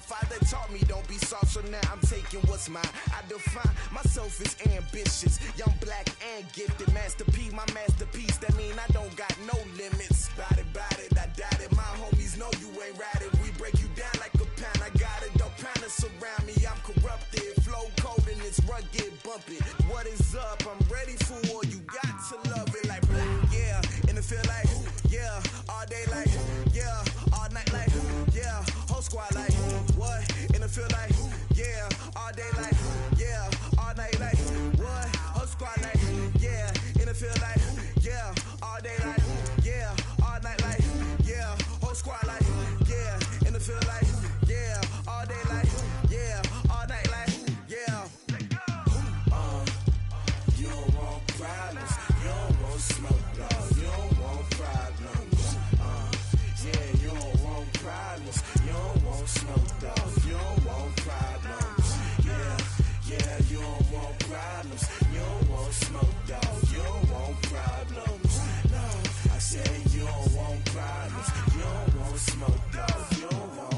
My father taught me don't be soft, so now I'm taking what's mine. I define myself as ambitious, young, black, and gifted. Masterpiece, my masterpiece, that mean I don't got no limits. Bout it, I doubt it. My homies know you ain't right it. We break you down like a pound. I got it, don't pound us around me. I'm corrupted, flow cold and it's rugged, bumpy. What is up? I'm ready for war. You got to love it like, yeah. And it feel like, yeah. All day like, yeah. All night like, yeah. Whole squad like, what? And it feel like, yeah. All day like, yeah. All night like, what? Whole squad like, yeah. And it feel like, yeah. All day like, yeah. All night like, yeah. Whole squad like, yeah. And it feel like, yeah. All day like, yeah. All night like, yeah. You don't want problems. You don't want smoke, dog. You don't want problems. Yeah, you don't want problems. You don't want smoke, dog. You don't want problems. Yeah, you don't want problems. You don't want smoke, dog. You don't want problems. No, I said you don't want problems. You don't want smoke, dog. You don't want.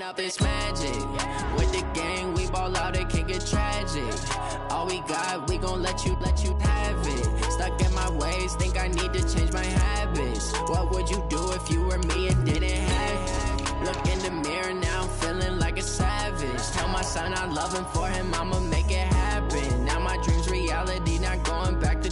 Up this magic. With the gang, we ball out, it can get tragic. All we got, we gon' let you have it. Stuck in my ways, think I need to change my habits. What would you do if you were me and didn't have it? Look in the mirror now, I'm feeling like a savage. Tell my son I love him, for him I'ma make it happen. Now my dream's reality, not going back to.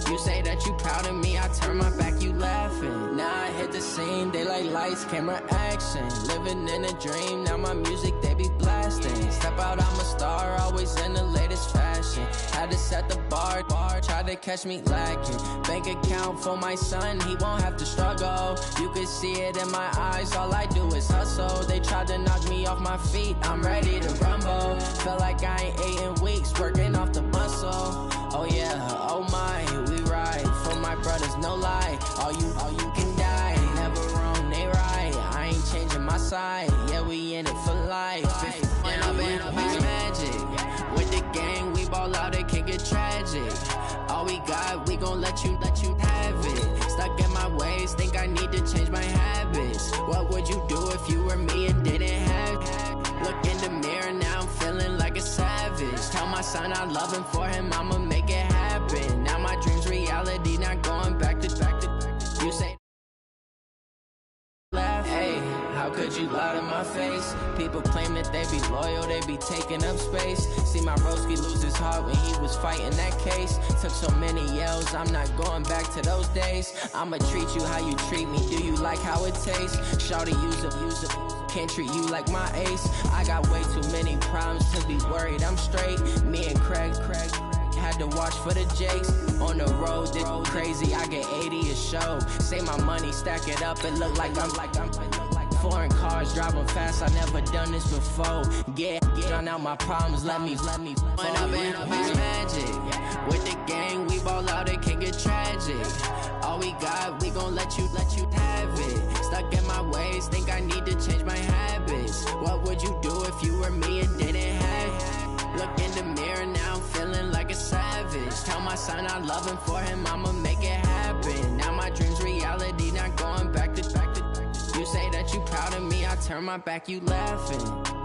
You say that you proud of me, I turn my back, you laughing. Now I hit the scene, they like lights, camera, action. Living in a dream, now my music, they be blasting. Step out, I'm a star, always in the latest fashion. Had to set the bar, try to catch me lacking. Bank account for my son, he won't have to struggle. You can see it in my eyes, all I do is hustle. They tried to knock me off my feet, I'm ready to rumble. Felt like I ain't ate in weeks, working off the muscle. Oh yeah, oh my, we ride for my brothers, no lie. All you can die, never wrong, they right. I ain't changing my side, yeah, we in it for life. When I'm in it's magic. With the gang, we ball out, it can get tragic. All we got, we gon' let you have it. Stuck in my ways, think I need to change my habits. What would you do if you were me and didn't have it? Look in the mirror, now I'm feeling like a savage. Tell my son I love him, for him I'ma make it happen. Now my dream's reality, not going back to. You say laugh, hey, how could you lie to my face? People claim that they be loyal, they be taking up space. See my broski lose his heart when he was fighting that case. Took so many yells, I'm not going back to those days. I'ma treat you how you treat me, do you like how it tastes? Shawty, use up, can't treat you like my ace. I got way too many problems to be worried, I'm straight. Me and Craig had to watch for the Jakes. On the road, this crazy, I get 80 a show. Say my money, stack it up, it look like I'm foreign cars, driving fast, I never done this before. Get drown out my problems, let me When I'm in it's magic. With the gang, we ball out, it can get tragic. All we got, we gon' let you have it. Stuck in my ways, think I need to change my habits. What would you do if you were me and didn't have it? Look in the mirror, now I'm feeling like a savage. Tell my son I love him, for him I'ma make it happen. Now my dream's reality, not going back to. You say that you proud of me, I turn my back, you laughing.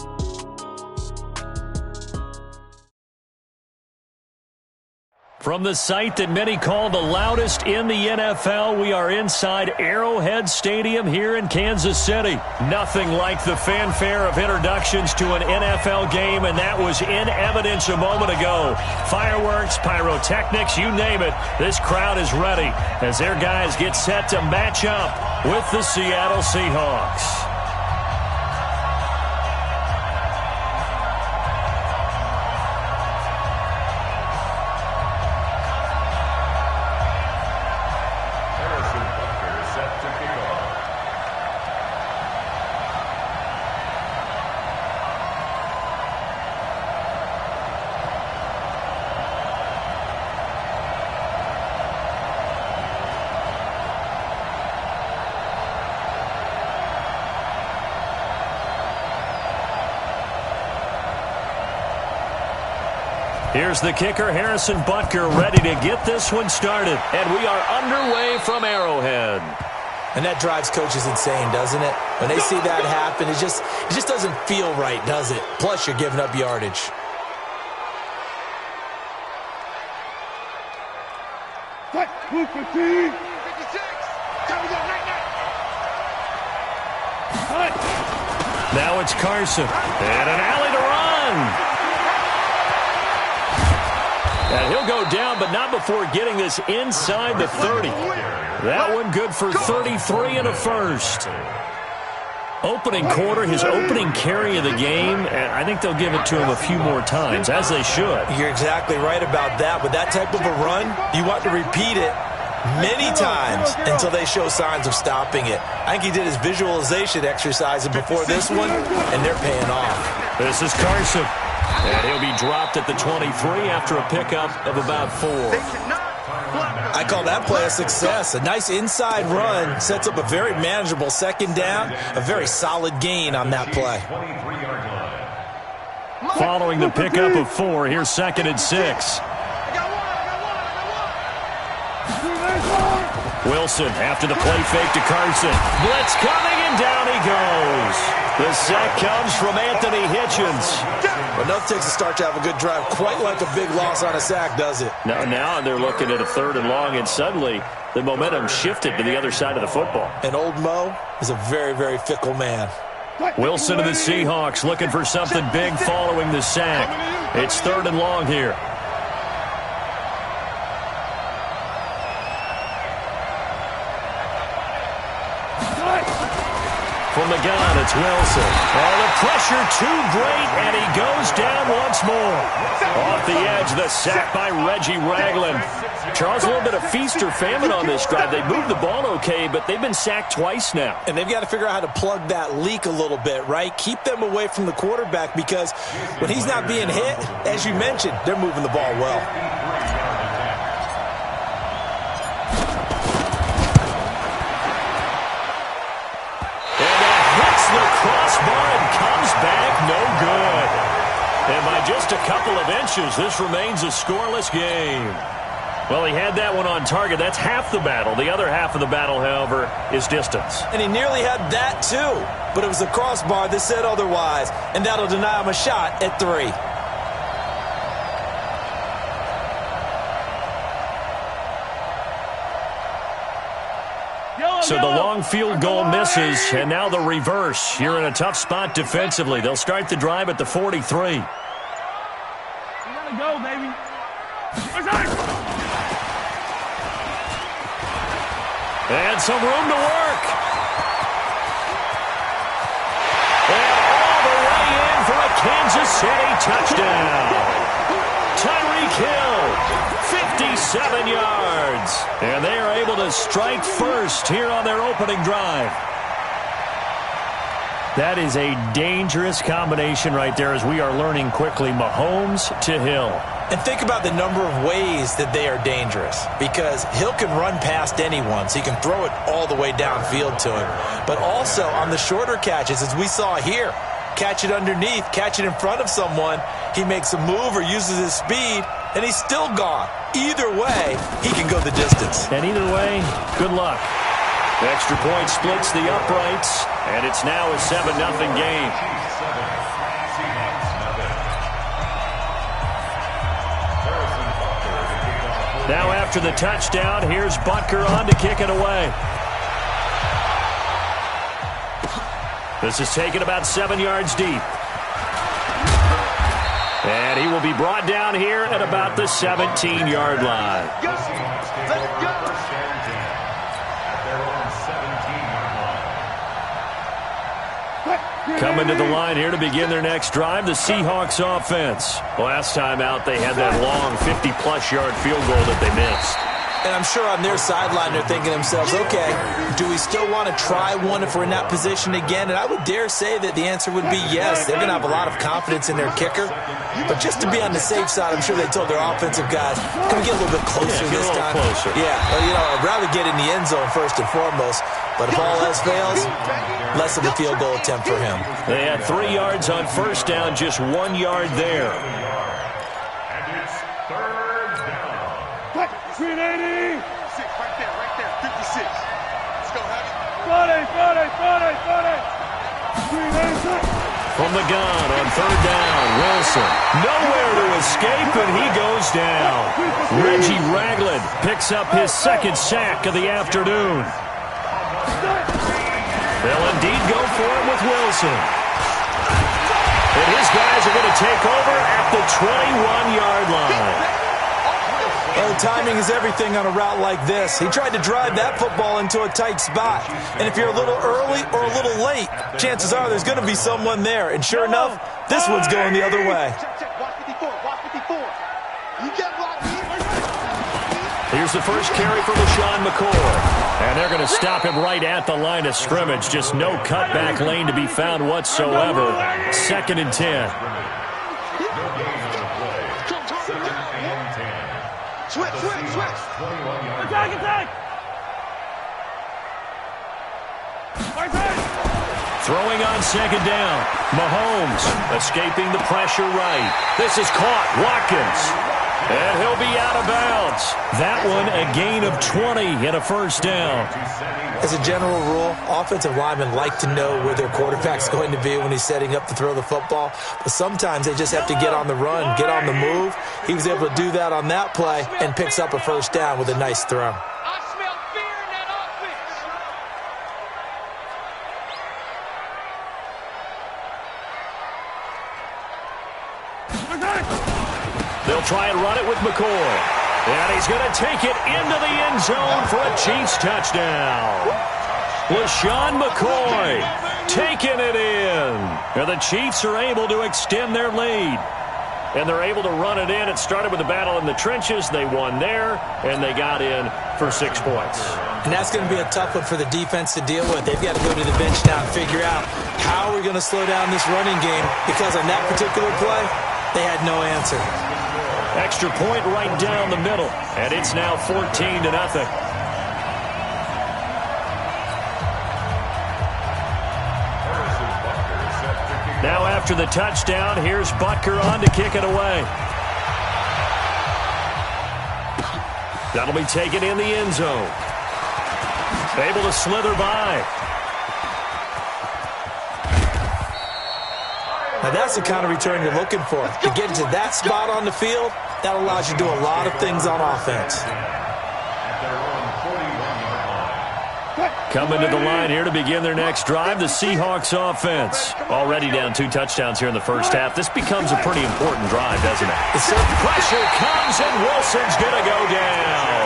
From the site that many call the loudest in the NFL, we are inside Arrowhead Stadium here in Kansas City. Nothing like the fanfare of introductions to an NFL game, and that was in evidence a moment ago. Fireworks, pyrotechnics, you name it. This crowd is ready as their guys get set to match up with the Seattle Seahawks. Here's the kicker, Harrison Butker, ready to get this one started. And we are underway from Arrowhead. And that drives coaches insane, doesn't it? When they see that happen, it just doesn't feel right, does it? Plus, you're giving up yardage. Now it's Carson. And an alley to run. And he'll go down, but not before getting this inside the 30. That one good for 33 and a first. Opening quarter, his opening carry of the game, and I think they'll give it to him a few more times, as they should. You're exactly right about that. With that type of a run, you want to repeat it many times until they show signs of stopping it. I think he did his visualization exercise before this one, and they're paying off. This is Carson. And he'll be dropped at the 23 after a pickup of about 4. I call that play a success. A nice inside run sets up a very manageable second down, a very solid gain on that play. Following the pickup of 4, here's 2nd and 6. Wilson after the play fake to Carson. Blitz coming, and down he goes. The sack comes from Anthony Hitchens. Well, enough takes a start to have a good drive. Quite like a big loss on a sack, does it? Now they're looking at a 3rd and long, and suddenly the momentum shifted to the other side of the football. And old Mo is a very, very fickle man. Wilson of the Seahawks looking for something big following the sack. It's 3rd and long here. From the gun, it's Wilson. Oh, the pressure too great, and he goes down once more. Off the edge, the sack by Reggie Ragland. Charles, a little bit of feast or famine on this drive. They moved the ball okay, but they've been sacked twice now. And they've got to figure out how to plug that leak a little bit, right? Keep them away from the quarterback, because when he's not being hit, as you mentioned, they're moving the ball well. The crossbar and comes back no good. And by just a couple of inches, this remains a scoreless game. Well, he had that one on target. That's half the battle. The other half of the battle, however, is distance. And he nearly had that, too. But it was the crossbar that said otherwise, and that'll deny him a shot at 3. So the long field goal misses, and now the reverse. You're in a tough spot defensively. They'll start the drive at the 43. You gotta go, baby. And some room to work. And all the way in for a Kansas City touchdown. Tyreek Hill, 57 yards. And they are able to strike first here on their opening drive. That is a dangerous combination right there, as we are learning quickly. Mahomes to Hill. And think about the number of ways that they are dangerous, because Hill can run past anyone, so he can throw it all the way downfield to him. But also on the shorter catches, as we saw here, catch it underneath, catch it in front of someone, he makes a move or uses his speed, and he's still gone. Either way, he can go the distance. And either way, good luck. The extra point splits the uprights, and it's now a 7-0 game. Now after the touchdown, here's Butker on to kick it away. This is taken about 7 yards deep. And he will be brought down here at about the 17-yard line. Coming to the line here to begin their next drive, the Seahawks offense. Last time out, they had that long 50-plus yard field goal that they missed. And I'm sure on their sideline they're thinking to themselves, okay, do we still want to try one if we're in that position again? And I would dare say that the answer would be yes. They're going to have a lot of confidence in their kicker. But just to be on the safe side, I'm sure they told their offensive guys, can we get a little bit closer this time? Closer. Yeah, well, you know, I'd rather get in the end zone first and foremost. But if all else fails, less of a field goal attempt for him. They had 3 yards on first down, just 1 yard there. From the gun on third down, Wilson. Nowhere to escape, and he goes down. Reggie Ragland picks up his second sack of the afternoon. They'll indeed go for it with Wilson. And his guys are going to take over at the 21-yard line. Oh, timing is everything on a route like this. He tried to drive that football into a tight spot. And if you're a little early or a little late, chances are there's going to be someone there. And sure enough, this one's going the other way. Here's the first carry for LaShawn McCoy. And they're going to stop him right at the line of scrimmage. Just no cutback lane to be found whatsoever. 2nd and 10. Switch. Attack. Throwing on 2nd down. Mahomes escaping the pressure right. This is caught. Watkins. And he'll be out of bounds. That one a gain of 20 and a first down. As a general rule, offensive linemen like to know where their quarterback's going to be when he's setting up to throw the football. But sometimes they just have to get on the run, get on the move. He was able to do that on that play and picks up a first down with a nice throw. I smell fear in that offense. They'll try and run it with McCoy. And he's going to take it into the end zone for a Chiefs touchdown. LaShawn McCoy taking it in. And the Chiefs are able to extend their lead. And they're able to run it in. It started with a battle in the trenches. They won there, and they got in for 6 points. And that's going to be a tough one for the defense to deal with. They've got to go to the bench now and figure out how are we going to slow down this running game, because on that particular play, they had no answer. Extra point right down the middle, and it's now 14-0. Now after the touchdown, here's Butker on to kick it away. That'll be taken in the end zone. Able to slither by. Now that's the kind of return you're looking for. To get into that spot on the field, that allows you to do a lot of things on offense. Coming to the line here to begin their next drive, the Seahawks offense. Already down 2 touchdowns here in the first half. This becomes a pretty important drive, doesn't it? Pressure comes, and Wilson's going to go down.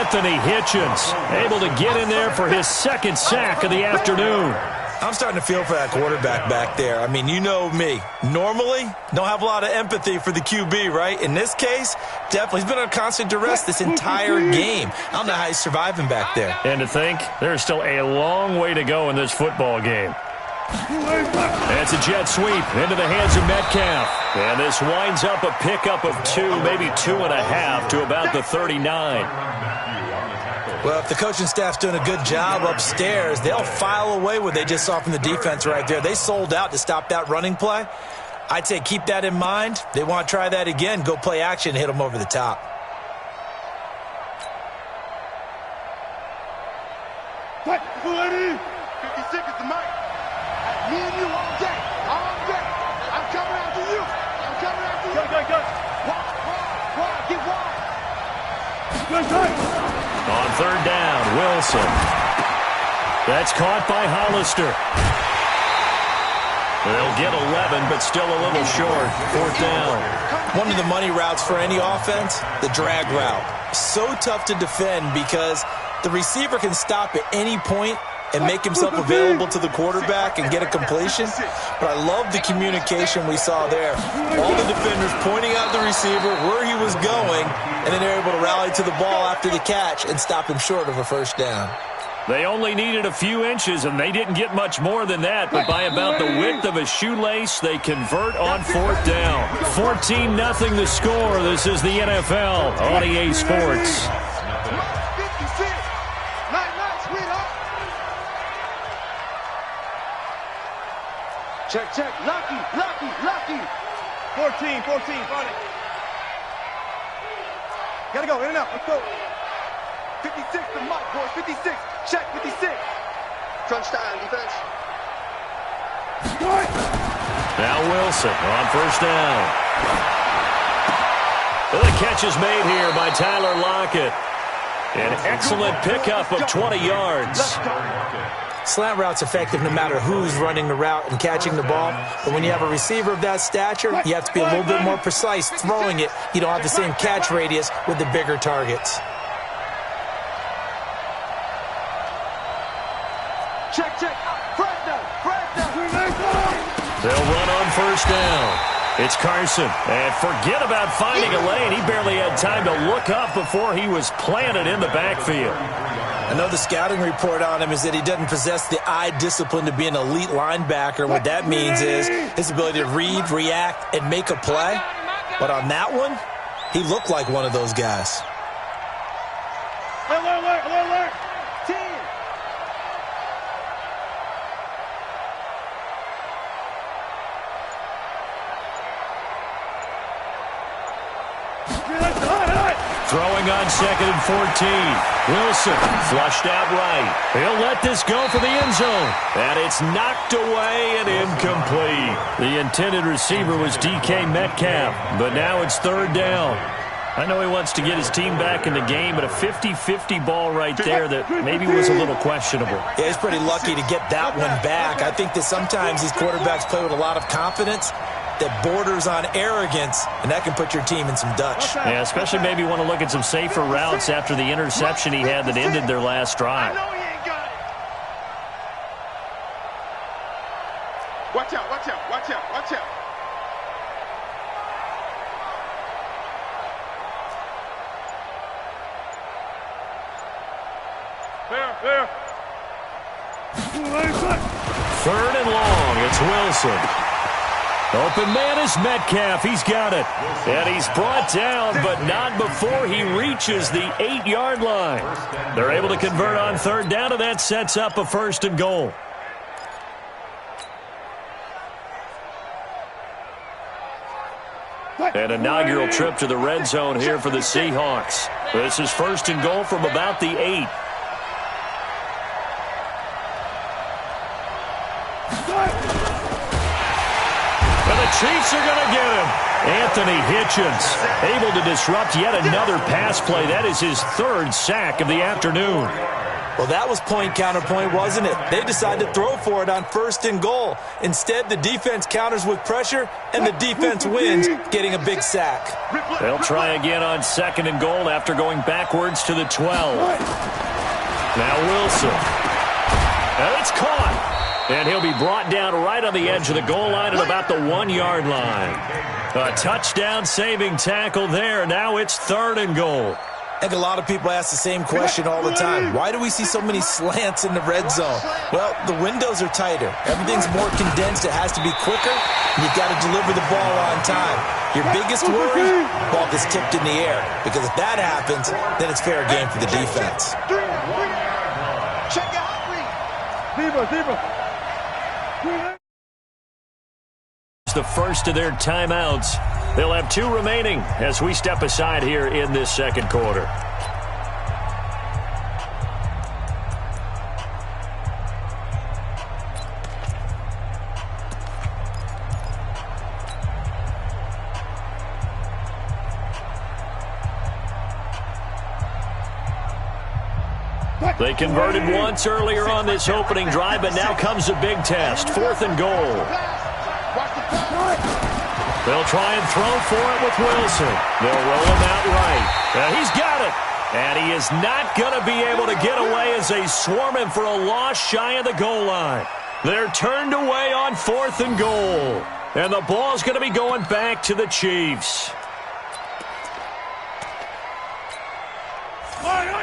Anthony Hitchens able to get in there for his second sack of the afternoon. I'm starting to feel for that quarterback back there. I mean, you know me. Normally, don't have a lot of empathy for the QB, right? In this case, definitely. He's been under constant duress this entire game. I don't know how he's surviving back there. And to think, there's still a long way to go in this football game. It's a jet sweep into the hands of Metcalf. And this winds up a pickup of 2, maybe 2.5 to about the 39. Well, if the coaching staff's doing a good job upstairs, they'll file away what they just saw from the defense right there. They sold out to stop that running play. I'd say keep that in mind. They want to try that again, go play action, hit them over the top. What? 56 is the mic. Me and you all day. All day. I'm coming after you. I'm coming after you. Go. Wide. Get wide. Good. On third down, Wilson. That's caught by Hollister. They'll get 11, but still a little short. 4th down. One of the money routes for any offense, the drag route. So tough to defend because the receiver can stop at any point and make himself available to the quarterback and get a completion. But I love the communication we saw there. All the defenders pointing out the receiver, where he was going, and then they're able to rally to the ball after the catch and stop him short of a first down. They only needed a few inches, and they didn't get much more than that. But by about the width of a shoelace, they convert on 4th down. 14-0 the score. This is the NFL on EA Sports. Check. Lucky. 14, find it. Gotta go, in and out, let's go. 56, the mic, boys, 56. Check, 56. Crunch time, defense. Now Wilson on first down. Well, the catch is made here by Tyler Lockett. An excellent pickup of 20 yards. Slant route's effective no matter who's running the route and catching the ball. But when you have a receiver of that stature, you have to be a little bit more precise throwing it. You don't have the same catch radius with the bigger targets. Check. They'll run on first down. It's Carson. And forget about finding a lane. He barely had time to look up before he was planted in the backfield. I know the scouting report on him is that he doesn't possess the eye discipline to be an elite linebacker. What that means is his ability to read, react, and make a play. But on that one, he looked like one of those guys. Alert. 10. Throwing on 2nd and 14. Wilson flushed out right. He'll let this go for the end zone. And it's knocked away and incomplete. The intended receiver was DK Metcalf, but now it's third down. I know he wants to get his team back in the game, but a 50-50 ball right there that maybe was a little questionable. Yeah, he's pretty lucky to get that one back. I think that sometimes these quarterbacks play with a lot of confidence that borders on arrogance, and that can put your team in some Dutch. Yeah, especially maybe want to look at some safer routes after the interception he had that ended their last drive. Watch out. There. Third and long, it's Wilson. Open man is Metcalf. He's got it. And he's brought down, but not before he reaches the 8-yard line. They're able to convert on third down, and that sets up a 1st and goal. An inaugural trip to the red zone here for the Seahawks. This is 1st and goal from about the 8. Chiefs are going to get him. Anthony Hitchens able to disrupt yet another pass play. That is his 3rd sack of the afternoon. Well, that was point counterpoint, wasn't it? They decided to throw for it on 1st and goal. Instead, the defense counters with pressure, and the defense wins, getting a big sack. They'll try again on 2nd and goal after going backwards to the 12. Now Wilson. And it's caught. And he'll be brought down right on the edge of the goal line at about the 1-yard line. A touchdown-saving tackle there. Now it's 3rd and goal. I think a lot of people ask the same question all the time. Why do we see so many slants in the red zone? Well, the windows are tighter. Everything's more condensed. It has to be quicker. And you've got to deliver the ball on time. Your biggest worry, ball gets tipped in the air. Because if that happens, then it's fair game for the defense. Check out. Zebra. The first of their timeouts. They'll have 2 remaining as we step aside here in this 2nd quarter. They converted once earlier on this opening drive, but now comes a big test. 4th and goal. They'll try and throw for it with Wilson. They'll roll him out right. And he's got it. And he is not going to be able to get away as they swarm him for a loss shy of the goal line. They're turned away on 4th and goal. And the ball's going to be going back to the Chiefs.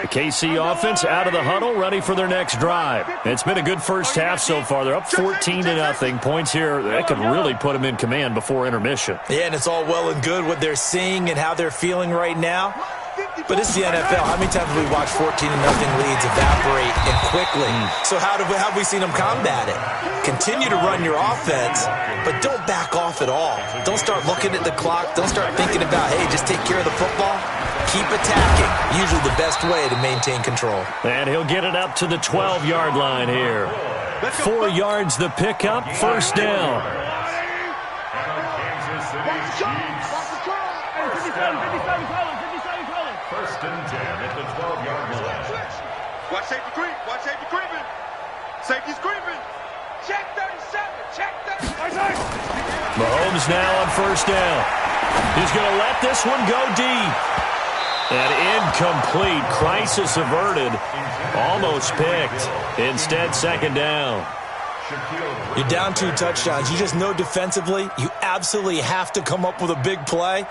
The KC offense out of the huddle, ready for their next drive. It's been a good first half so far. They're up 14-0. Points here that could really put them in command before intermission. Yeah, and it's all well and good what they're seeing and how they're feeling right now. But it's the NFL. How many times have we watched 14-0 leads evaporate and quickly? So how have we seen them combat it? Continue to run your offense, but don't back off at all. Don't start looking at the clock. Don't start thinking about, hey, just take care of the football. Keep attacking. Usually the best way to maintain control. And he'll get it up to the 12-yard line here. 4 yards the pickup, 1st down. First and 10 at the 12-yard line. Watch safety creep. Watch safety creeping. Safety's creeping. Check 37. Check 37. Mahomes now on first down. He's going to let this one go deep. An incomplete. Crisis averted. Almost picked. Instead, second down. You're down 2 touchdowns. You just know defensively you absolutely have to come up with a big play.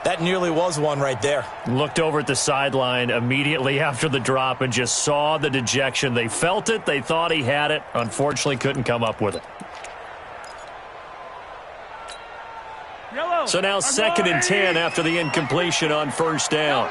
That nearly was one right there. Looked over at the sideline immediately after the drop and just saw the dejection. They felt it. They thought he had it. Unfortunately, couldn't come up with it. So now second and 10 after the incompletion on first down.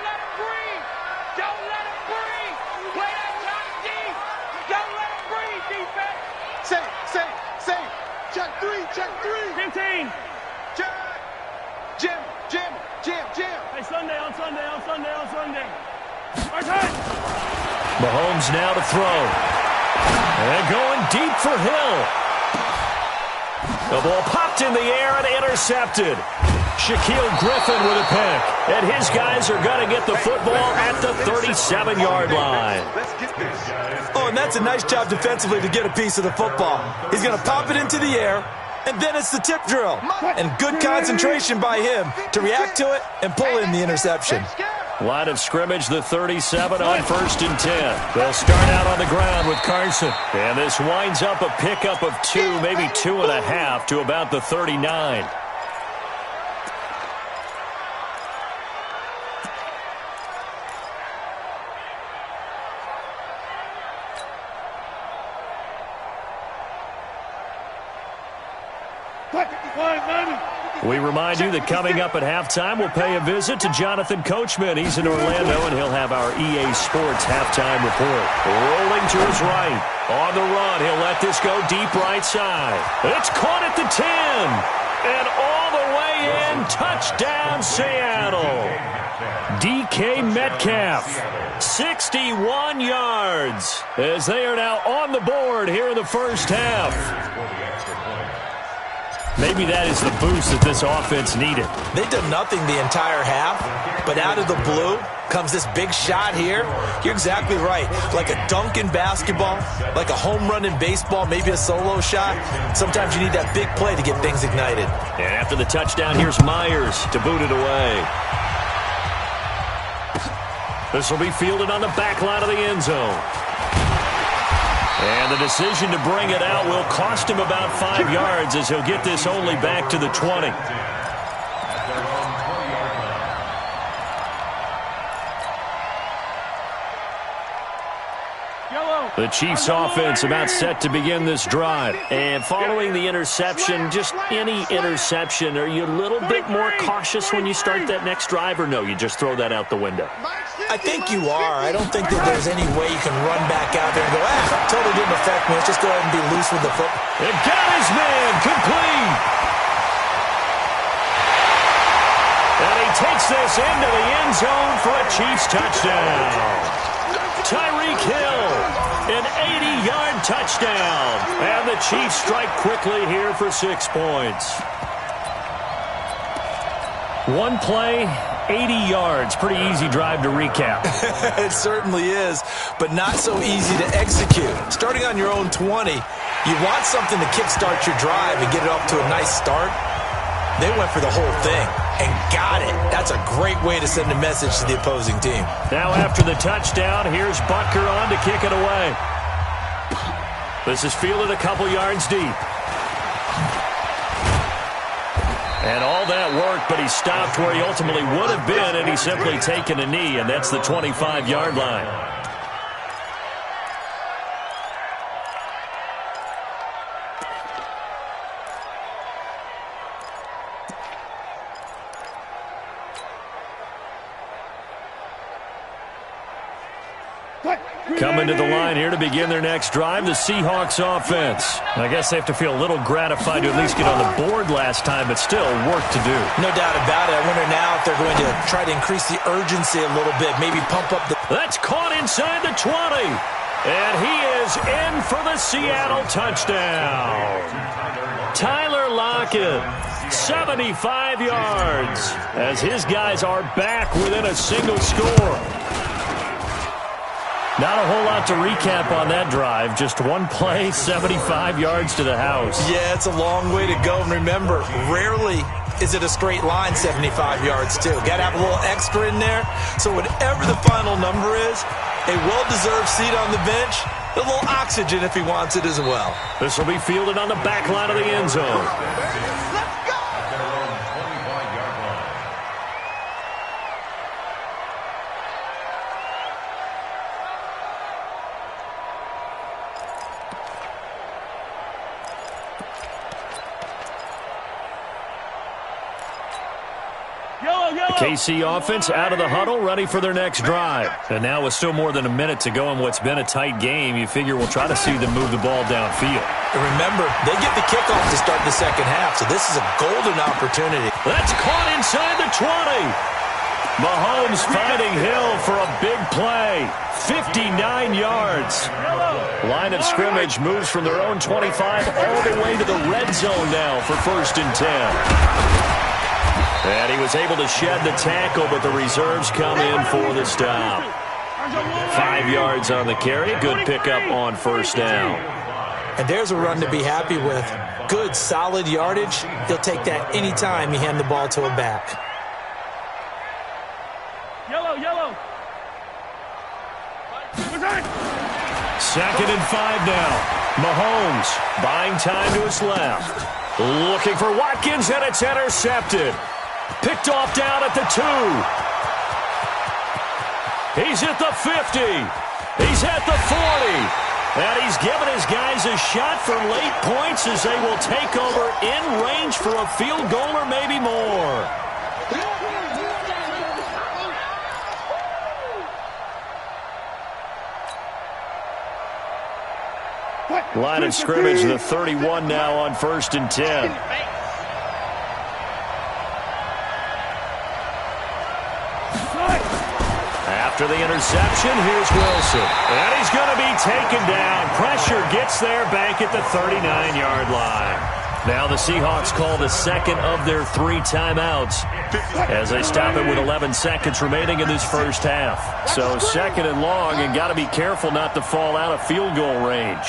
Mahomes now to throw. And going deep for Hill. The ball popped in the air and intercepted. Shaquille Griffin with a pick. And his guys are going to get the football at the 37-yard line. Oh, and that's a nice job defensively to get a piece of the football. He's going to pop it into the air, and then it's the tip drill. And good concentration by him to react to it and pull in the interception. Line of scrimmage, the 37 on first and 10. They'll start out on the ground with Carson. And this winds up a pickup of 2, maybe 2.5 to about the 39. We remind you that coming up at halftime, we'll pay a visit to Jonathan Coachman. He's in Orlando, and he'll have our EA Sports halftime report. Rolling to his right. On the run, he'll let this go deep right side. It's caught at the 10. And all the way in, touchdown Seattle. DK Metcalf, 61 yards, as they are now on the board here in the first half. Maybe that is the boost that this offense needed. They've done nothing the entire half, but out of the blue comes this big shot here. You're exactly right. Like a dunk in basketball, like a home run in baseball, maybe a solo shot. Sometimes you need that big play to get things ignited. And after the touchdown, here's Myers to boot it away. This will be fielded on the back line of the end zone. And the decision to bring it out will cost him about 5 yards as he'll get this only back to the 20. The Chiefs offense about set to begin this drive. And following the interception, just any interception, are you a little bit more cautious when you start that next drive, or no, you just throw that out the window? I think you are. I don't think that there's any way you can run back out there and go, totally didn't affect me. Let's just go ahead and be loose with the football. It got his man complete. And he takes this into the end zone for a Chiefs touchdown. Tyreek Hill, an 80-yard touchdown. And the Chiefs strike quickly here for 6 points. One play, 80 yards. Pretty easy drive to recap. It certainly is, but not so easy to execute. Starting on your own 20, you want something to kickstart your drive and get it off to a nice start. They went for the whole thing and got it. That's a great way to send a message to the opposing team. Now after the touchdown, here's Butker on to kick it away. This is fielded a couple yards deep. And all that worked, but he stopped where he ultimately would have been, and he's simply taken a knee, and that's the 25-yard line. Coming to the line here to begin their next drive, the Seahawks offense. I guess they have to feel a little gratified to at least get on the board last time, but still work to do. No doubt about it. I wonder now if they're going to try to increase the urgency a little bit, maybe pump up the... That's caught inside the 20. And he is in for the Seattle touchdown. Tyler Lockett, 75 yards, as his guys are back within a single score. Not a whole lot to recap on that drive. Just one play, 75 yards to the house. Yeah, it's a long way to go. And remember, rarely is it a straight line 75 yards, too. Got to have a little extra in there. So whatever the final number is, a well-deserved seat on the bench, a little oxygen if he wants it as well. This will be fielded on the back line of the end zone. KC offense out of the huddle, ready for their next drive. And now with still more than a minute to go in what's been a tight game, you figure we'll try to see them move the ball downfield. And remember, they get the kickoff to start the second half, so this is a golden opportunity. That's caught inside the 20. Mahomes finding Hill for a big play. 59 yards. Line of scrimmage moves from their own 25 all the way to the red zone now for 1st and 10. And he was able to shed the tackle, but the reserves come in for the stop. 5 yards on the carry. Good pickup on 1st down. And there's a run to be happy with. Good, solid yardage. He'll take that anytime you hand the ball to a back. Yellow. 2nd and 5 now. Mahomes buying time to his left. Looking for Watkins, and it's intercepted. Picked off down at the 2. He's at the 50. He's at the 40. And he's given his guys a shot for late points as they will take over in range for a field goal or maybe more. Line of scrimmage, the 31 now on 1st and 10. After the interception, here's Wilson. And he's going to be taken down. Pressure gets there back at the 39-yard line. Now the Seahawks call the second of their 3 timeouts as they stop it with 11 seconds remaining in this first half. So 2nd and long, and got to be careful not to fall out of field goal range.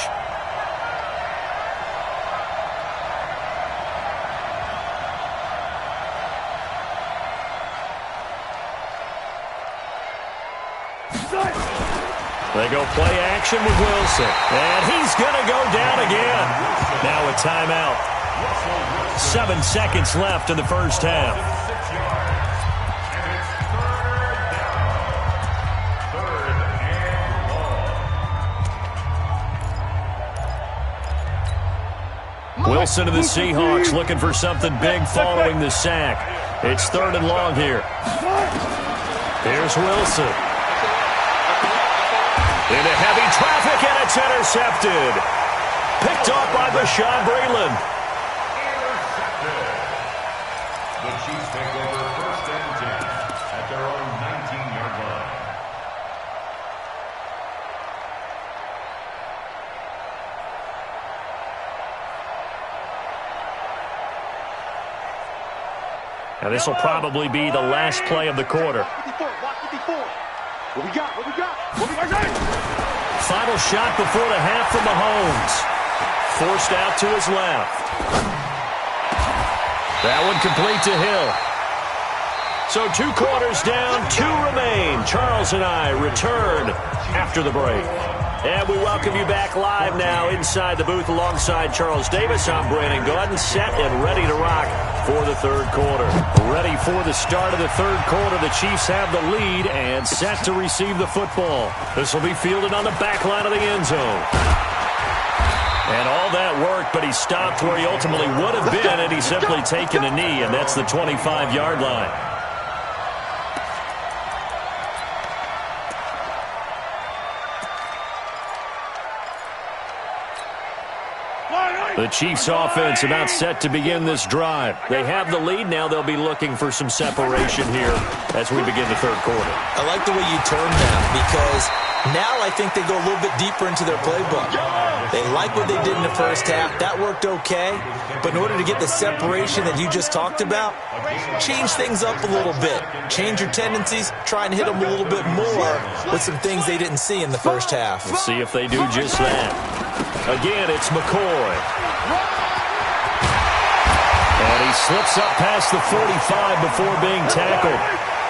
They go play action with Wilson. And he's going to go down again. Now a timeout. 7 seconds left in the first half. Wilson to the Seahawks looking for something big following the sack. It's 3rd and long here. Here's Wilson. Into heavy traffic, and it's intercepted. Picked off by Bashaud Breeland. The Chiefs take over 1st and 10 at their own 19-yard line. Now this will probably be the last play of the quarter. What we got? Final shot before the half from Mahomes. Forced out to his left. That one complete to Hill. So 2 quarters down, 2 remain. Charles and I return after the break. And we welcome you back live now inside the booth alongside Charles Davis. I'm Brandon Gordon, set and ready to rock for the 3rd quarter. Ready for the start of the 3rd quarter. The Chiefs have the lead and set to receive the football. This will be fielded on the back line of the end zone. And all that work, but he stopped where he ultimately would have been, and he's simply taken a knee, and that's the 25-yard line. The Chiefs offense about set to begin this drive. They have the lead. Now they'll be looking for some separation here as we begin the 3rd quarter. I like the way you termed that because Now I think they go a little bit deeper into their playbook. They like what they did in the first half. That worked okay. But in order to get the separation that you just talked about, change things up a little bit. Change your tendencies. Try and hit them a little bit more with some things they didn't see in the first half. We'll see if they do just that. Again, it's McCoy. And he slips up past the 45 before being tackled.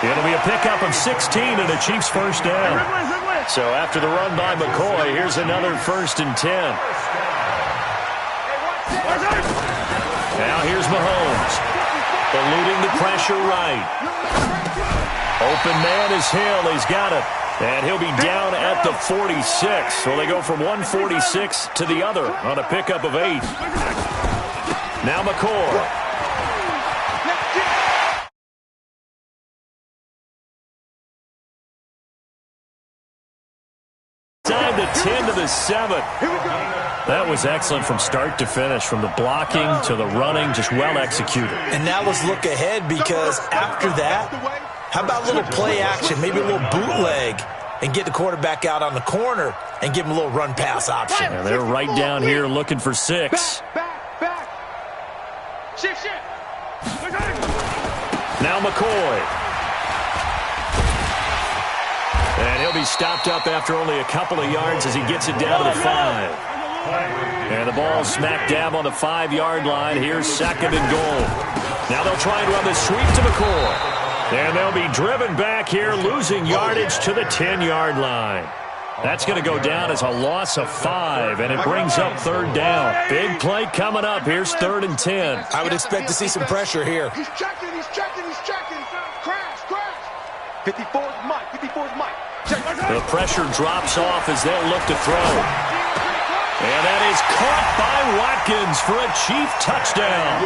It'll be a pickup of 16 and a Chiefs first down. So after the run by McCoy, here's another 1st and 10. Now here's Mahomes. Eluding the pressure right. Open man is Hill. He's got it. And he'll be down at the 46. So they go from 146 to the other on a pickup of 8. Now McCoy. Time to 10 to the 7. That was excellent from start to finish, from the blocking to the running, just well executed. And now let's look ahead, because after that, how about a little play action, maybe a little bootleg, and get the quarterback out on the corner and give him a little run pass option. And they're right down here looking for 6. Back. Shift. Now McCoy. And he'll be stopped up after only a couple of yards as he gets it down to the 5. And the ball smack dab on the 5-yard line. Here's 2nd and goal. Now they'll try and run the sweep to McCoy. And they'll be driven back here, losing yardage to the 10-yard line. That's going to go down as a loss of 5, and it brings up 3rd down. Big play coming up. Here's 3rd and 10. I would expect to see some pressure here. He's checking. Crash. 54's Mike. The pressure drops off as they'll look to throw. And that is caught by Watkins for a Chief touchdown.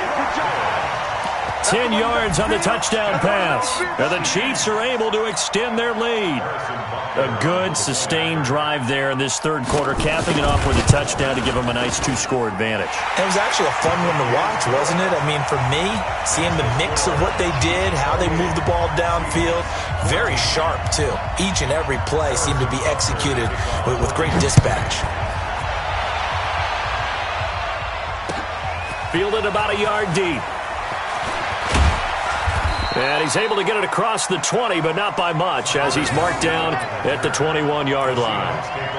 10 yards on the touchdown pass. And the Chiefs are able to extend their lead. A good, sustained drive there in this 3rd quarter, capping it off with a touchdown to give them a nice 2-score advantage. It was actually a fun one to watch, wasn't it? I mean, for me, seeing the mix of what they did, how they moved the ball downfield, very sharp, too. Each and every play seemed to be executed with great dispatch. Fielded about a yard deep. And he's able to get it across the 20, but not by much, as he's marked down at the 21-yard line.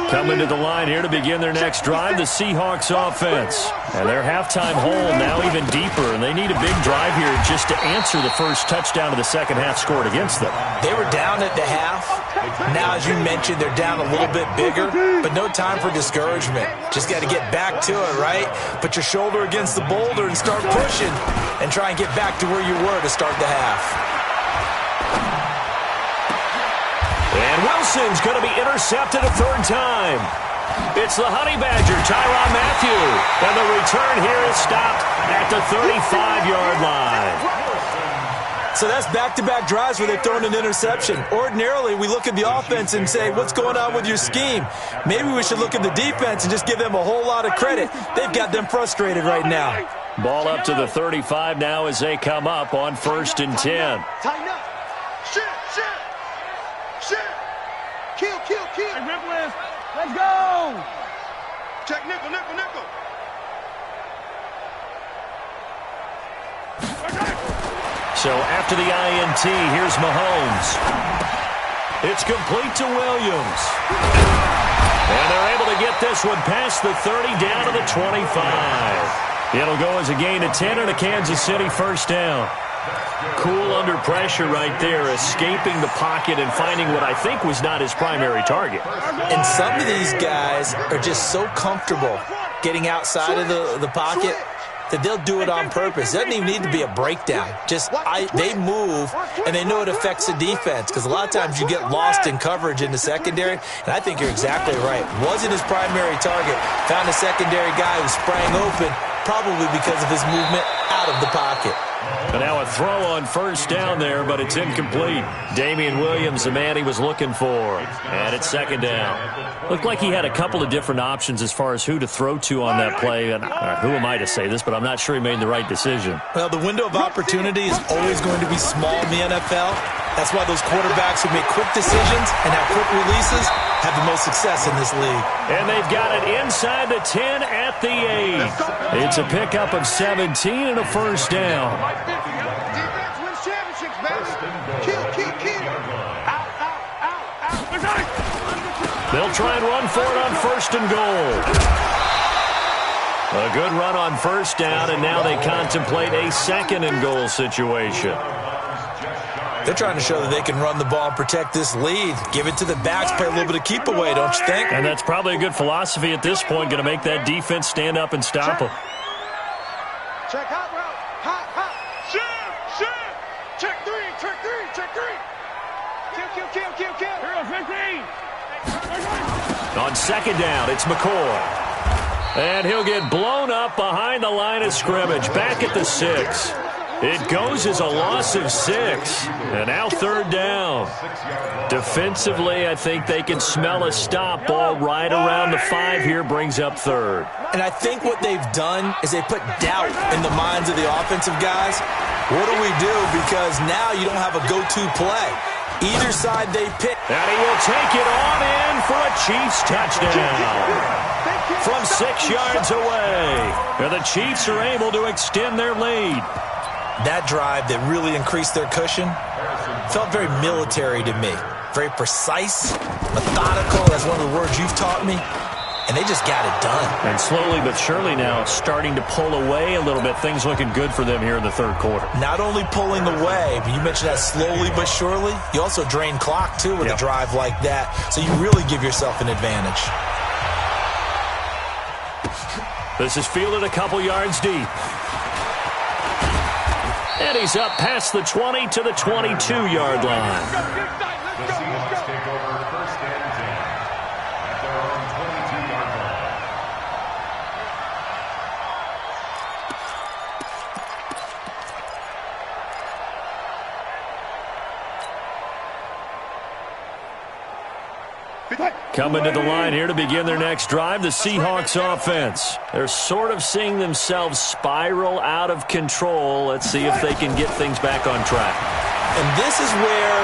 Coming to the line here to begin their next drive, the Seahawks offense. And their halftime hole now even deeper, and they need a big drive here just to answer the first touchdown of the second half scored against them. They were down at the half. Now, as you mentioned, they're down a little bit bigger, but no time for discouragement. Just got to get back to it, right? Put your shoulder against the boulder and start pushing and try and get back to where you were to start the half. And Wilson's going to be intercepted a 3rd time. It's the Honey Badger, Tyrann Mathieu. And the return here is stopped at the 35-yard line. So that's back-to-back drives where they've thrown an interception. Ordinarily, we look at the offense and say, what's going on with your scheme? Maybe we should look at the defense and just give them a whole lot of credit. They've got them frustrated right now. Ball up to the 35 now as they come up on 1st and 10. Tighten up. Shit. Kill. Hey, Rippless, let's go. Check nickel. So after the INT, here's Mahomes. It's complete to Williams. And they're able to get this one past the 30 down to the 25. It'll go as a gain of 10 and a Kansas City 1st down. Cool under pressure right there, escaping the pocket and finding what I think was not his primary target. And some of these guys are just so comfortable getting outside of the pocket that they'll do it on purpose. It doesn't even need to be a breakdown. They move, and they know it affects the defense, because a lot of times you get lost in coverage in the secondary, and I think you're exactly right. Wasn't his primary target. Found a secondary guy who sprang open, probably because of his movement out of the pocket. And now a throw on first down there, but it's incomplete. Damian Williams, the man he was looking for. And it's second down. Looked like he had a couple of different options as far as who to throw to on that play. And who am I to say this, but I'm not sure he made the right decision. Well, the window of opportunity is always going to be small in the NFL. That's why those quarterbacks who make quick decisions and have quick releases have the most success in this league. And they've got it inside the 10 at the 8. It's a pickup of 17 and a first down. Defense wins championships, baby. Kill. Out. They'll try and run for it on first and goal. A good run on first down, and now they contemplate a second and goal situation. They're trying to show that they can run the ball and protect this lead. Give it to the backs, play a little bit of keep away, don't you think? And that's probably a good philosophy at this point, going to make that defense stand up and stop them. Check hot route. Hot. Shit. Check three. Kill. Here, 15. On second down, it's McCoy. And he'll get blown up behind the line of scrimmage, back at the 6. It goes as a loss of 6. And now third down. Defensively, I think they can smell a stop ball right around the 5 here, brings up third. And I think what they've done is they put doubt in the minds of the offensive guys. What do we do? Because now you don't have a go-to play. Either side they pick. And he will take it on in for a Chiefs touchdown. From 6 yards away. And the Chiefs are able to extend their lead. That drive that really increased their cushion felt very military to me. Very precise, methodical. That's one of the words you've taught me. And they just got it done. And slowly but surely now starting to pull away a little bit. Things looking good for them here in the third quarter. Not only pulling away, but you mentioned that slowly but surely. You also drain clock, too, with a drive like that. So you really give yourself an advantage. This is fielded a couple yards deep. And he's up past the 20 to the 22-yard line. The Seahawks take over first and 10 at their own 22-yard line. Coming to the line here to begin their next drive, the Seahawks offense. They're sort of seeing themselves spiral out of control. Let's see if they can get things back on track. And this is where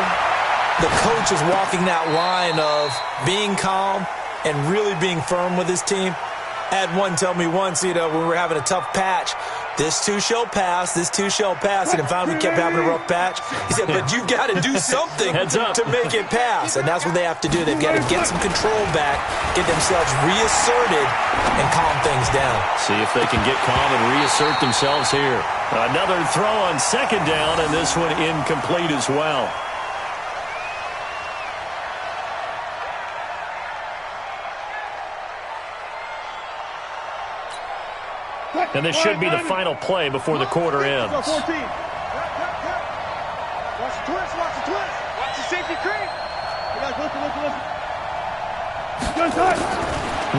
the coach is walking that line of being calm and really being firm with his team. I had one tell me once, when we were having a tough patch, this too shall pass, And finally we kept having a rough patch. He said, but you've got to do something to make it pass. And that's what they have to do. They've got to get some control back, get themselves reasserted, and calm things down. See if they can get calm and reassert themselves here. Another throw on second down, and this one incomplete as well. And this should be the final play before the quarter ends. Watch the twist. Watch the safety creep.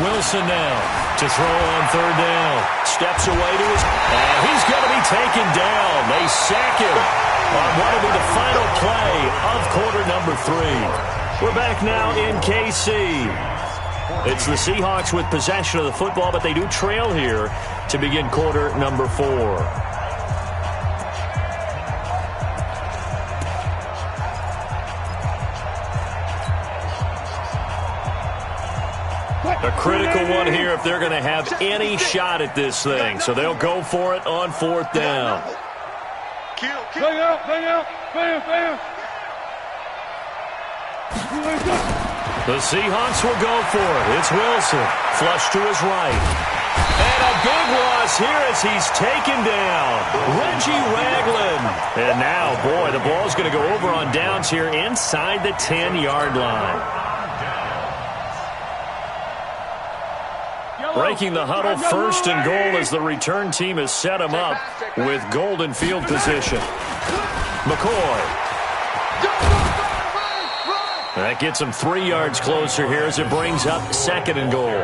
Wilson now to throw on third down. Steps away to his... And he's going to be taken down. They sack him on what will be the final play of quarter number 3. We're back now in KC. It's the Seahawks with possession of the football, but they do trail here to begin quarter number 4. A critical one here if they're going to have any shot at this thing. So they'll go for it on fourth down. Bang out. Bam. The Seahawks will go for it. It's Wilson. Flush to his right. And a big loss here as he's taken down. Reggie Ragland. And now, boy, the ball's going to go over on downs here inside the 10-yard line. Breaking the huddle, first and goal as the return team has set him up with golden field position. McCoy. That gets him 3 yards closer here as it brings up 2nd and goal.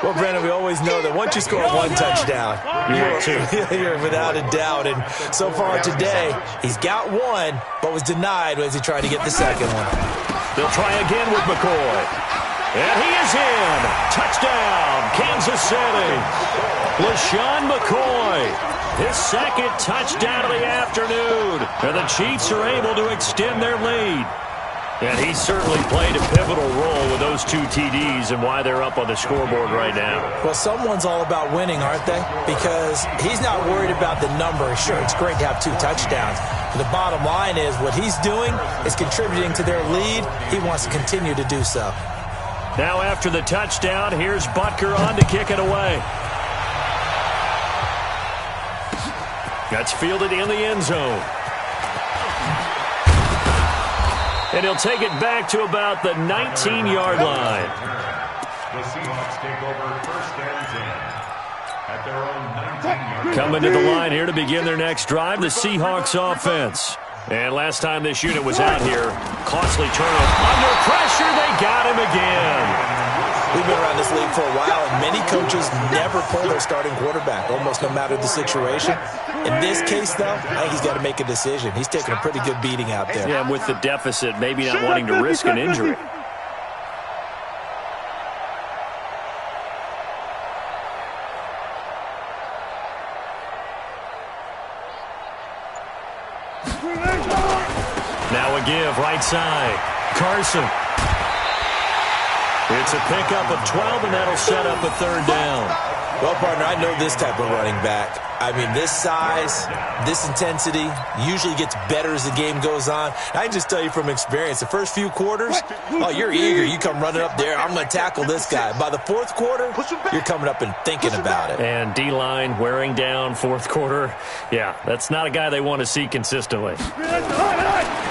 Well, Brandon, we always know that once you score one touchdown, you're without a doubt. And so far today, he's got one, but was denied as he tried to get the second one. They'll try again with McCoy. And he is in. Touchdown, Kansas City. LaShawn McCoy, his 2nd touchdown of the afternoon. And the Chiefs are able to extend their lead. And he certainly played a pivotal role with those 2 TDs and why they're up on the scoreboard right now. Well, someone's all about winning, aren't they? Because he's not worried about the number. Sure, it's great to have 2 touchdowns. But the bottom line is what he's doing is contributing to their lead. He wants to continue to do so. Now after the touchdown, here's Butker on to kick it away. That's fielded in the end zone. And he'll take it back to about the 19-yard line. The Seahawks take over 1st and 10 at their own 19-yard line. Coming to the line here to begin their next drive, the Seahawks offense. And last time this unit was out here, costly turnover. Under pressure, they got him again. We've been around this league for a while, and many coaches never pull their starting quarterback, almost no matter the situation. In this case, though, I think he's got to make a decision. He's taking a pretty good beating out there. Yeah, and with the deficit, maybe not wanting to risk an injury. Now a give, right side. Carson. It's a pickup of 12, and that'll set up a 3rd down. Well, partner, I know this type of running back. I mean, this size, this intensity usually gets better as the game goes on. I can just tell you from experience, the first few quarters, oh, you're eager. You come running up there, I'm going to tackle this guy. By the 4th quarter, you're coming up and thinking about it. And D-line wearing down 4th quarter. Yeah, that's not a guy they want to see consistently.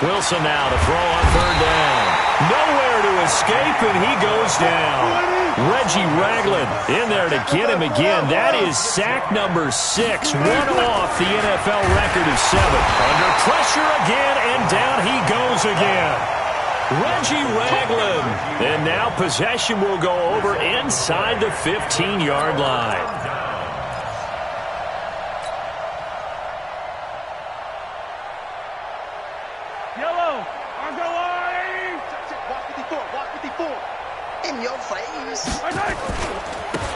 Wilson now to throw on 3rd down. Nowhere to escape, and he goes down. Reggie Ragland in there to get him again. That is sack number 6, one off the NFL record of 7. Under pressure again, and down he goes again. Reggie Ragland. And now possession will go over inside the 15-yard line. Yellow, on the line. Walk 54, walk 54. In your face.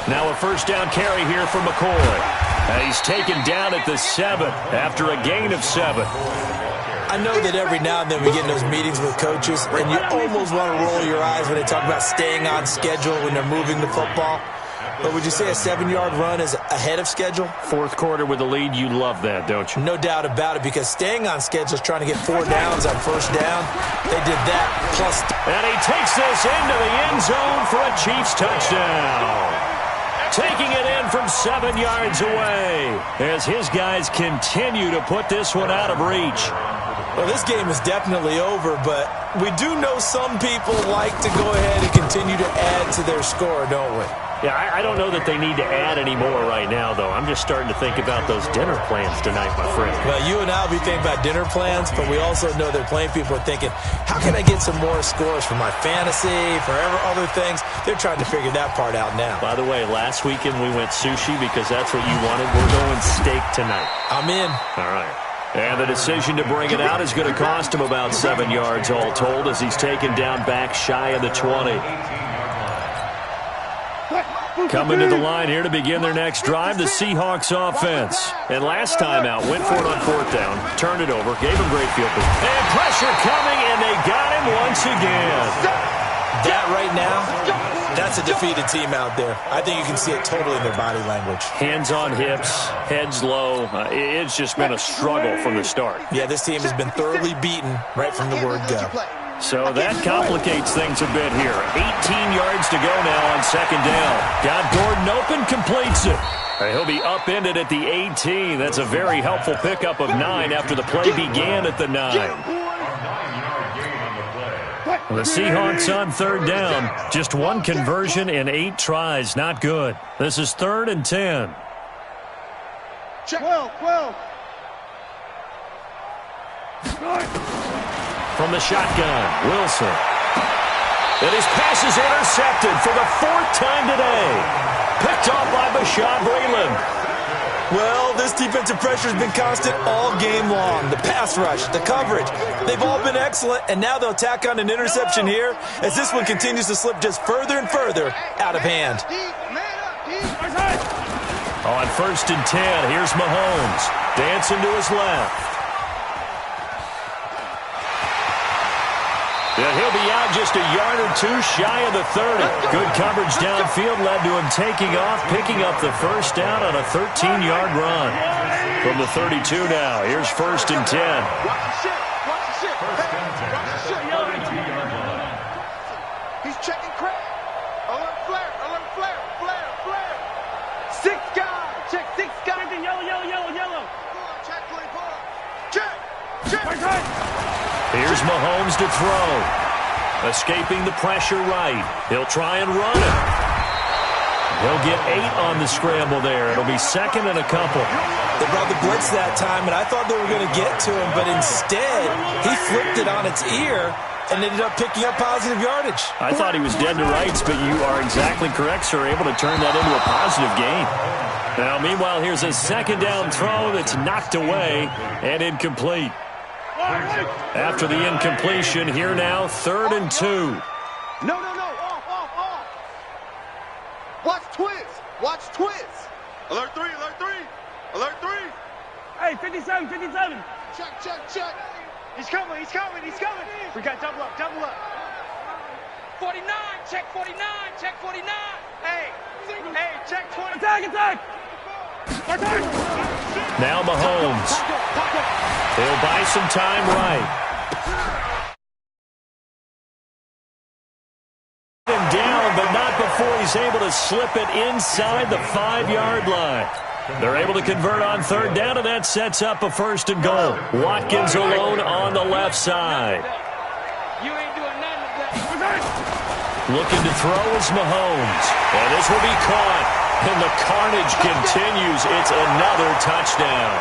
Now a 1st down carry here for McCoy. And he's taken down at the 7 after a gain of 7. I know that every now and then we get in those meetings with coaches, and you almost want to roll your eyes when they talk about staying on schedule when they're moving the football. But would you say a 7-yard run is ahead of schedule? 4th quarter with the lead, you love that, don't you? No doubt about it, because staying on schedule is trying to get 4 downs on 1st down. They did that plus. And he takes this into the end zone for a Chiefs touchdown. Taking it in from 7 yards away as his guys continue to put this one out of reach. Well, this game is definitely over, but we do know some people like to go ahead and continue to add to their score, don't we? Yeah, I don't know that they need to add any more right now, though. I'm just starting to think about those dinner plans tonight, my friend. Well, you and I will be thinking about dinner plans, but we also know they're playing people are thinking, how can I get some more scores for my fantasy, for other things? They're trying to figure that part out now. By the way, last weekend we went sushi because that's what you wanted. We're going steak tonight. I'm in. All right. And the decision to bring it out is going to cost him about 7 yards all told as he's taken down back shy of the 20. Coming to the line here to begin their next drive, the Seahawks offense. And last time out, went for it on 4th down, turned it over, gave him great field position. And pressure coming, and they got him once again. That right now, that's a defeated team out there. I think you can see it totally in their body language. Hands on hips, heads low. It's just been a struggle from the start. Yeah, this team has been thoroughly beaten right from the word go. So that complicates things a bit here. 18 yards to go now on 2nd down. Got Gordon open, completes it. He'll be upended at the 18. That's a very helpful pickup of 9 after the play began at the 9. The Seahawks on 3rd down. Just 1 conversion in 8 tries. Not good. This is 3rd and 10. 12. From the shotgun, Wilson. And his pass is intercepted for the 4th time today. Picked off by Bashaud Breeland. Well, this defensive pressure has been constant all game long. The pass rush, the coverage, they've all been excellent, and now they'll tack on an interception here as this one continues to slip just further and further out of hand. On 1st and 10, here's Mahomes. Dancing to his left. And he'll be out just a yard or two shy of the 30. Good coverage downfield led to him taking off, picking up the first down on a 13-yard run. From the 32 now, here's 1st and 10. He's checking crack. Alert flare, alert flare, flare, flare. 6 guys. Check 6 guys. Yellow. Check 24. Check. Here's Mahomes to throw. Escaping the pressure right. He'll try and run it. He'll get 8 on the scramble there. It'll be 2nd and a couple. They brought the blitz that time, and I thought they were going to get to him, but instead, he flipped it on its ear and ended up picking up positive yardage. I thought he was dead to rights, but you are exactly correct, sir. Able to turn that into a positive gain. Now, meanwhile, here's a 2nd down throw that's knocked away and incomplete. After the incompletion, here now, 3rd and 2. No. Off. Watch twist. Alert 3. Hey, 57. Check. He's coming. We got double up. 49, check 49. Hey, check 20. Attack. Now Mahomes. He'll buy some time right. Him down, but not before he's able to slip it inside the 5-yard line. They're able to convert on 3rd down, and that sets up a 1st and goal. Watkins alone on the left side. You ain't doing nothing today. Looking to throw is Mahomes. And this will be caught. And the carnage continues. It's another touchdown.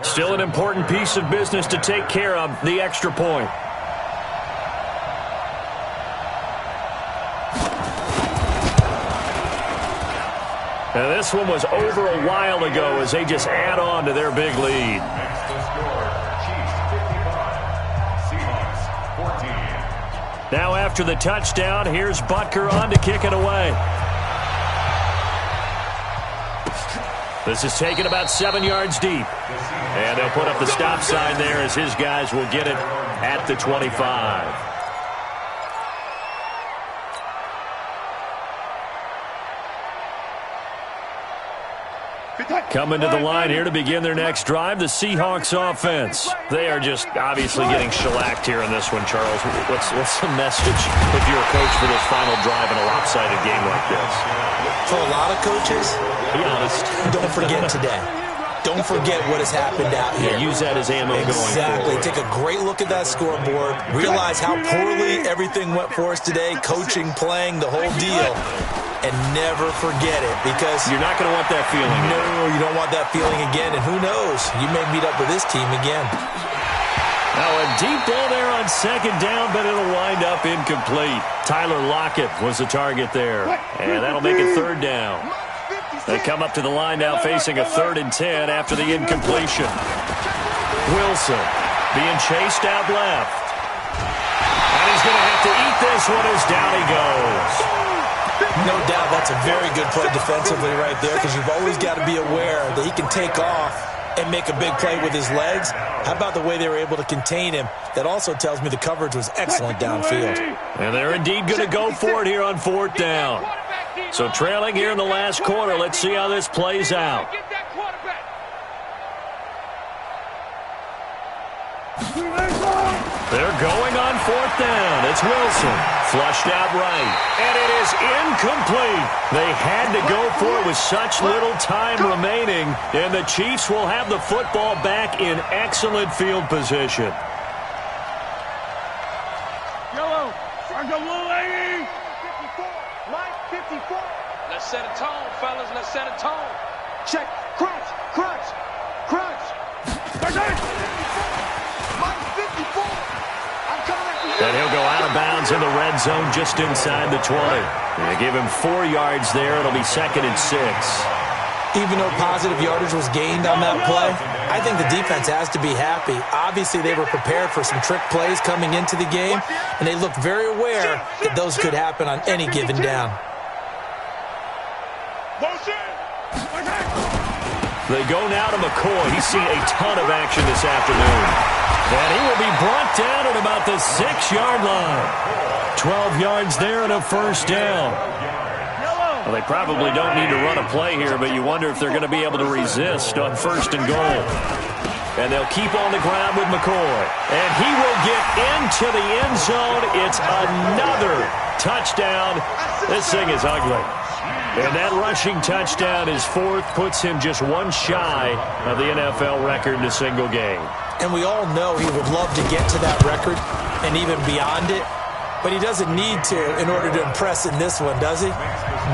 Still an important piece of business to take care of, the extra point. Now this one was over a while ago as they just add on to their big lead. Next to score, Chiefs 55, Seahawks 14. Now after the touchdown, here's Butker on to kick it away. This is taken about 7 yards deep. And they'll put up the stop sign there as his guys will get it at the 25. Coming to the line here to begin their next drive, the Seahawks offense. They are just obviously getting shellacked here in this one, Charles. What's the message if you're a coach for this final drive in a lopsided game like this? For a lot of coaches, be honest. Don't forget today. Don't forget what has happened out here. Yeah, use that as ammo going forward. Exactly. Take a great look at that scoreboard. Realize how poorly everything went for us today, coaching, playing, the whole deal. And never forget it, because you're not going to want that feeling. No, you don't want that feeling again. And who knows? You may meet up with this team again. Now a deep ball there on 2nd down, but it'll wind up incomplete. Tyler Lockett was the target there. And that'll make it 3rd down. They come up to the line now facing a 3rd and 10 after the incompletion. Wilson being chased out left. And he's going to have to eat this one as down he goes. No doubt that's a very good play defensively right there, because you've always got to be aware that he can take off and make a big play with his legs. How about the way they were able to contain him? That also tells me the coverage was excellent downfield. And they're indeed going to go for it here on 4th down. So trailing here in the last quarter, let's see how this plays out. They're going on 4th down. It's Wilson. Flushed out right. And it is incomplete. They had to go for it with such little time remaining. And the Chiefs will have the football back in excellent field position. Let's set a tone, fellas. Let's set a tone. Check. Crunch. Crunch. Crunch. Minus 54. I'm coming after you. And he'll go out of bounds in the red zone just inside the 20. They give him 4 yards there. It'll be 2nd and 6. Even though positive yardage was gained on that play, I think the defense has to be happy. Obviously, they were prepared for some trick plays coming into the game, and they looked very aware that those could happen on any given down. They go now to McCoy. He's seen a ton of action this afternoon. And he will be brought down at about the 6-yard line. 12 yards there and a first down. Well, they probably don't need to run a play here, but you wonder if they're going to be able to resist on 1st and goal. And they'll keep on the ground with McCoy. And he will get into the end zone. It's another touchdown. This thing is ugly. And that rushing touchdown is 4th, puts him just 1 shy of the NFL record in a single game. And we all know he would love to get to that record and even beyond it. But he doesn't need to in order to impress in this one, does he?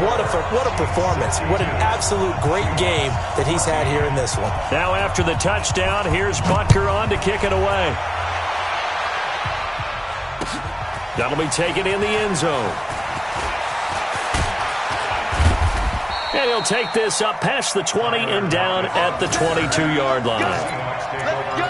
What a performance. What an absolute great game that he's had here in this one. Now after the touchdown, here's Butker on to kick it away. That'll be taken in the end zone. And he'll take this up past the 20 and down at the 22-yard line. Let's go.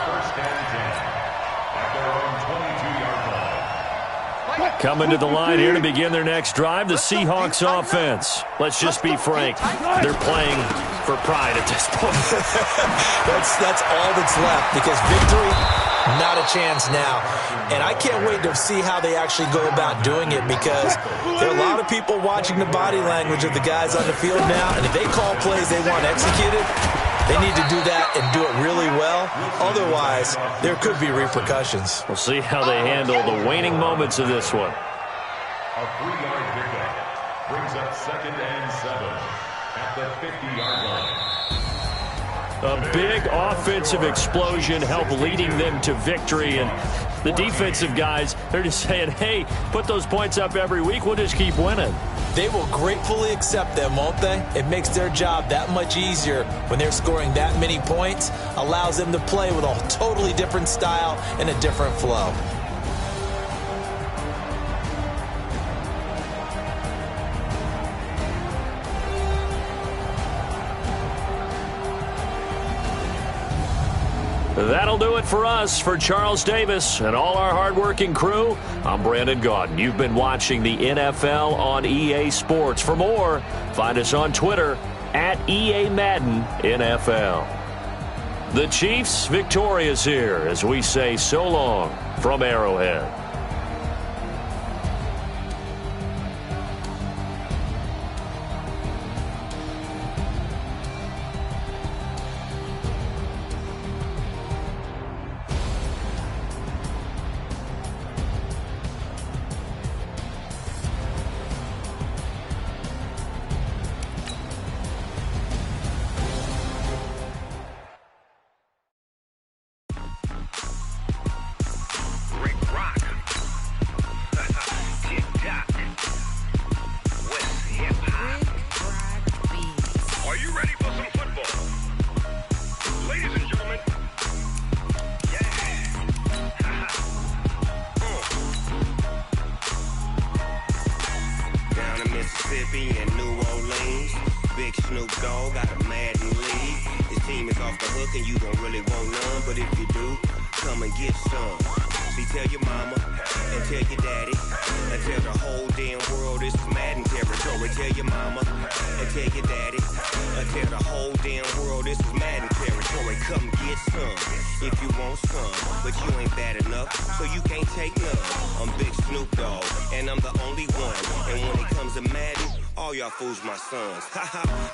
Coming to the line here to begin their next drive, the Seahawks offense. Let's just be frank. They're playing for pride at this point. That's all that's left, because victory, not a chance now. And I can't wait to see how they actually go about doing it, because there are a lot of people watching the body language of the guys on the field now, and if they call plays they want executed, they need to do that and do it really well. Otherwise, there could be repercussions. We'll see how they handle the waning moments of this one. A 3-yard pickup brings up 2nd and 7 at the 50-yard line. A big offensive explosion helped leading them to victory, and the defensive guys, they're just saying, hey, put those points up every week, we'll just keep winning. They will gratefully accept them, won't they? It makes their job that much easier when they're scoring that many points, allows them to play with a totally different style and a different flow. That'll do it for us. For Charles Davis and all our hardworking crew, I'm Brandon Gaudin. You've been watching the NFL on EA Sports. For more, find us on Twitter at EA Madden NFL. The Chiefs victorious here as we say so long from Arrowhead. My sons,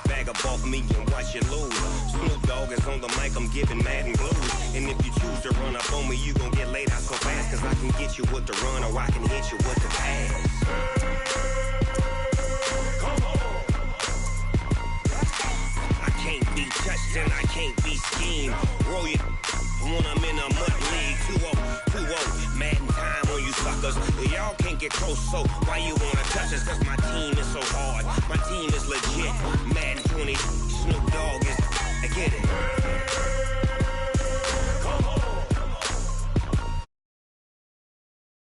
bag up off me and watch you lose. Snoop Dogg is on the mic, I'm giving Madden blues. And if you choose to run up on me, you gon' get laid out so fast. Cause I can get you with the run or I can hit you with the pass. Come on. I can't be touched and I can't be schemed. Roll you when I'm in a mud league. 2-0, Madden time on you suckers. Y'all can't get close, so why you wanna touch us? Cause my team is so hard. My team is legit. it. Madden 20, Snoop Dogg is, I get it.